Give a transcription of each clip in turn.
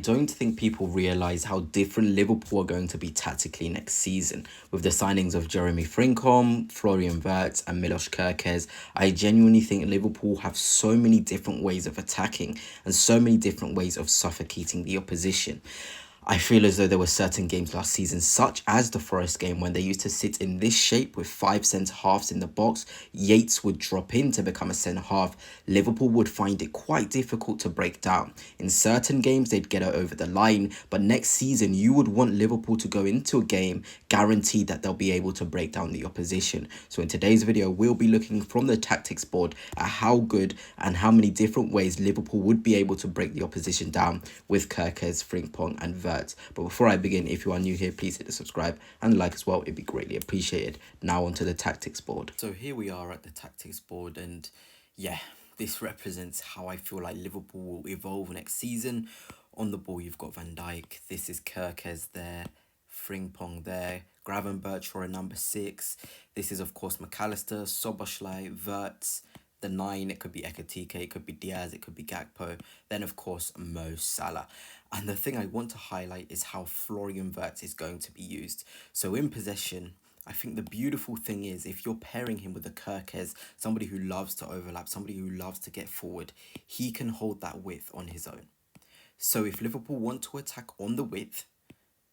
Don't think people realise how different Liverpool are going to be tactically next season. With the signings of Jeremy Frimpong, Florian Wirtz and Milos Kerkez, I genuinely think Liverpool have so many different ways of attacking and so many different ways of suffocating the opposition. I feel as though there were certain games last season, such as the Forest game, when they used to sit in this shape with five centre halves in the box. Yates would drop in to become a centre half. Liverpool would find it quite difficult to break down. In certain games, they'd get it over the line, but next season, you would want Liverpool to go into a game guaranteed that they'll be able to break down the opposition. So in today's video, we'll be looking from the tactics board at how good and how many different ways Liverpool would be able to break the opposition down with Kerkez, Frimpong and Wirtz. But before I begin, if you are new here, please hit the subscribe and like as well. It'd be greatly appreciated. Now onto the tactics board. So here we are at the tactics board, and yeah, this represents how I feel like Liverpool will evolve next season. On the ball, you've got Van Dijk. This is Kerkez there, Frimpong there, Gravenberch at number 6. This is of course McAllister, Szoboszlai, Wirtz. The 9, it could be Ekatike, it could be Diaz, it could be Gakpo. Then, of course, Mo Salah. And the thing I want to highlight is how Florian Wirtz is going to be used. So in possession, I think the beautiful thing is if you're pairing him with a Kerkez, somebody who loves to overlap, somebody who loves to get forward, he can hold that width on his own. So if Liverpool want to attack on the width,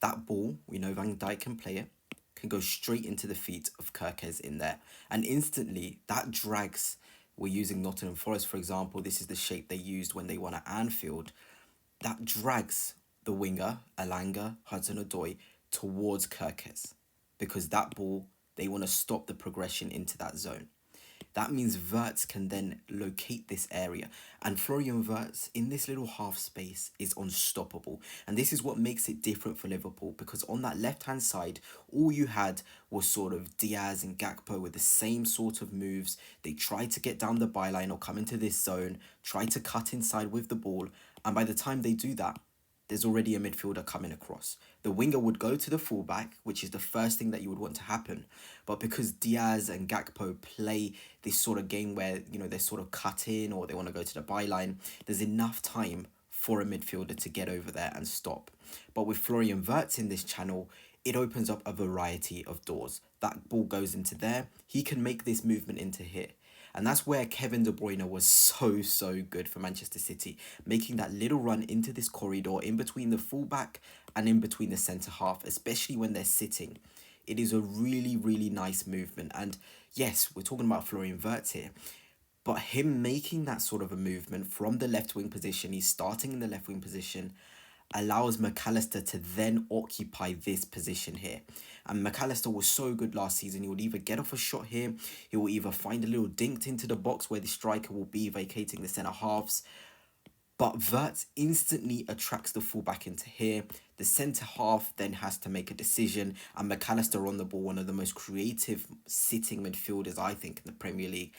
that ball, we know Van Dijk can play it, can go straight into the feet of Kerkez in there. And instantly, that drags. We're using Nottingham Forest, for example. This is the shape they used when they won at Anfield. That drags the winger, Elanga, Hudson-Odoi, towards Kerkez. Because that ball, they want to stop the progression into that zone. That means Wirtz can then locate this area. And Florian Wirtz, in this little half space, is unstoppable. And this is what makes it different for Liverpool. Because on that left-hand side, all you had was sort of Diaz and Gakpo with the same sort of moves. They try to get down the byline or come into this zone, try to cut inside with the ball. And by the time they do that, there's already a midfielder coming across. The winger would go to the fullback, which is the first thing that you would want to happen. But because Diaz and Gakpo play this sort of game where, you know, they're sort of cut in or they want to go to the byline, there's enough time for a midfielder to get over there and stop. But with Florian Wirtz in this channel, it opens up a variety of doors. That ball goes into there. He can make this movement into here. And that's where Kevin De Bruyne was so good for Manchester City, making that little run into this corridor in between the fullback and in between the centre half, especially when they're sitting. It is a really nice movement. And yes, we're talking about Florian Wirtz here, but him making that sort of a movement from the left wing position, he's starting in the left wing position, allows McAllister to then occupy this position here. And McAllister was so good last season. He would either get off a shot here, he will either find a little dink into the box where the striker will be vacating the centre halves. But Wirtz instantly attracts the fullback into here. The centre half then has to make a decision. And McAllister on the ball, one of the most creative sitting midfielders, I think, in the Premier League,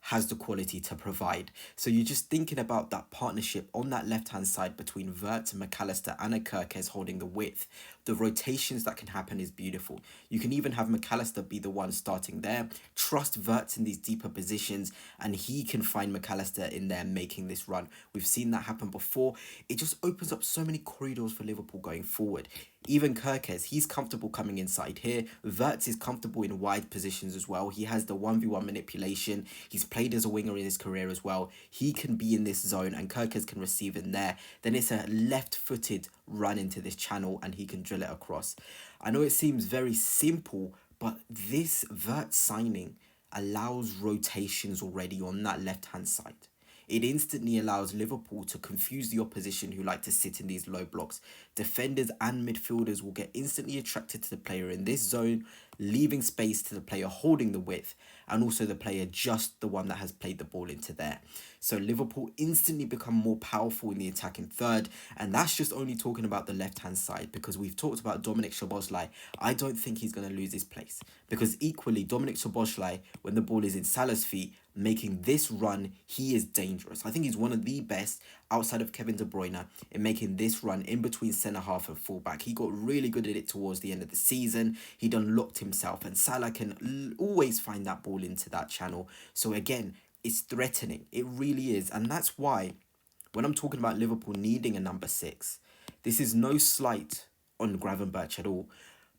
has the quality to provide. So you're just thinking about that partnership on that left-hand side between Wirtz and McAllister and a Kerkez holding the width. The rotations that can happen is beautiful. You can even have McAllister be the one starting there, trust Wirtz in these deeper positions, and he can find McAllister in there making this run. We've seen that happen before. It just opens up so many corridors for Liverpool going forward. Even Kerkez, he's comfortable coming inside here. Wirtz is comfortable in wide positions as well. He has the 1v1 manipulation. He's played as a winger in his career as well. He can be in this zone and Kerkez can receive in there. Then it's a left-footed run into this channel and he can drill it across. I know it seems very simple, but this Wirtz signing allows rotations already on that left-hand side. It instantly allows Liverpool to confuse the opposition who like to sit in these low blocks. Defenders and midfielders will get instantly attracted to the player in this zone, leaving space to the player holding the width, and also the player just the one that has played the ball into there. So Liverpool instantly become more powerful in the attacking third, and that's just only talking about the left-hand side, because we've talked about Dominic Szoboszlai. I don't think he's going to lose his place, because equally Dominic Szoboszlai, when the ball is in Salah's feet, making this run, he is dangerous. I think he's one of the best outside of Kevin De Bruyne in making this run in between centre half and fullback. He got really good at it towards the end of the season. He'd unlocked himself, and Salah can always find that ball into that channel. So again, it's threatening. It really is. And that's why when I'm talking about Liverpool needing a number 6, This is no slight on Gravenberch at all.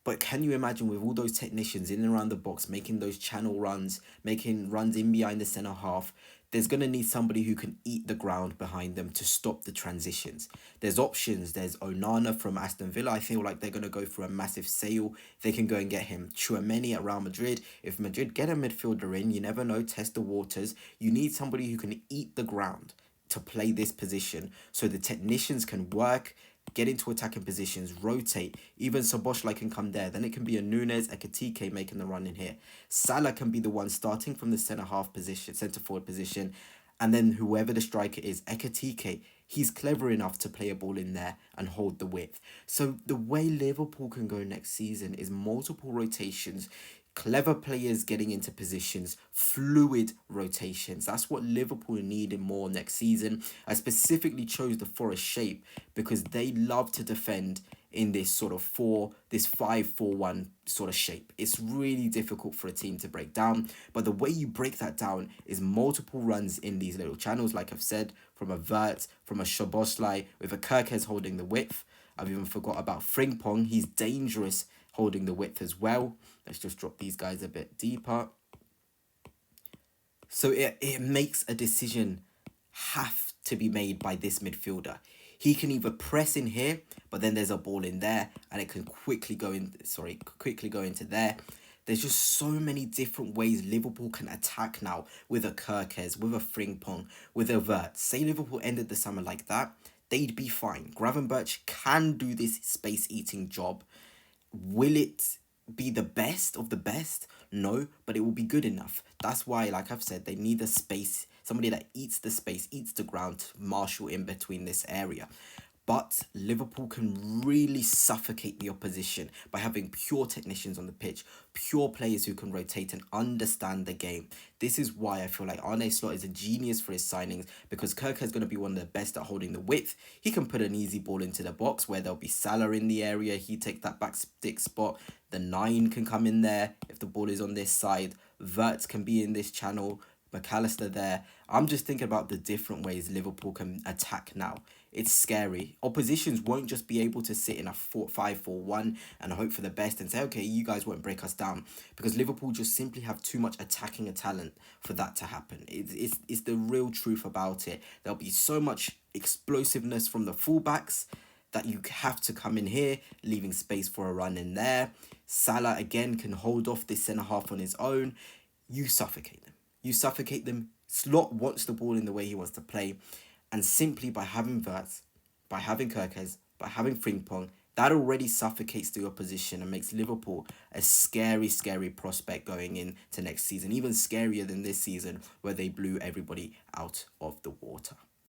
But can you imagine with all those technicians in and around the box, making those channel runs, making runs in behind the centre half, there's going to need somebody who can eat the ground behind them to stop the transitions. There's options. There's Onana from Aston Villa. I feel like they're going to go for a massive sale. They can go and get him. Tchouameni at Real Madrid. If Madrid get a midfielder in, you never know, test the waters. You need somebody who can eat the ground to play this position so the technicians can work, get into attacking positions, rotate. Even Szoboszlai can come there. Then it can be a Nunes, a Ekitike making the run in here. Salah can be the one starting from the centre half position, centre forward position. And then whoever the striker is, Ekitike, he's clever enough to play a ball in there and hold the width. So the way Liverpool can go next season is multiple rotations, clever players getting into positions, fluid rotations. That's what Liverpool needed more next season. I specifically chose the Forest shape because they love to defend in this sort of 5-4-1 sort of shape. It's really difficult for a team to break down, but the way you break that down is multiple runs in these little channels, like I've said, from a Wirtz, from a Szoboszlai, with a Kerkez holding the width. I've even forgot about Frimpong. He's dangerous holding the width as well. Let's just drop these guys a bit deeper. So it makes a decision have to be made by this midfielder. He can either press in here, but then there's a ball in there and it can quickly go into there. There's just so many different ways Liverpool can attack now with a Kerkez, with a Frimpong, with a Wirtz. Say Liverpool ended the summer like that, they'd be fine. Gravenberch can do this space-eating job. Will it be the best of the best? No, but it will be good enough. That's why, like I've said, they need a space, somebody that eats the space, eats the ground to marshal in between this area. But Liverpool can really suffocate the opposition by having pure technicians on the pitch, pure players who can rotate and understand the game. This is why I feel like Arne Slot is a genius for his signings, because Kirk is going to be one of the best at holding the width. He can put an easy ball into the box where there'll be Salah in the area. He takes that back stick spot. The 9 can come in there if the ball is on this side. Wirtz can be in this channel. McAllister there. I'm just thinking about the different ways Liverpool can attack now. It's scary. Oppositions won't just be able to sit in a 5-4-1 and hope for the best and say, okay, you guys won't break us down, because Liverpool just simply have too much attacking talent for that to happen. It's the real truth about it. There'll be so much explosiveness from the fullbacks that you have to come in here, leaving space for a run in there. Salah, again, can hold off this centre-half on his own. You suffocate them. You suffocate them. Slot wants the ball in the way he wants to play. And simply by having Wirtz, by having Kerkez, by having Frimpong, that already suffocates the opposition and makes Liverpool a scary, scary prospect going into next season. Even scarier than this season where they blew everybody out of the water.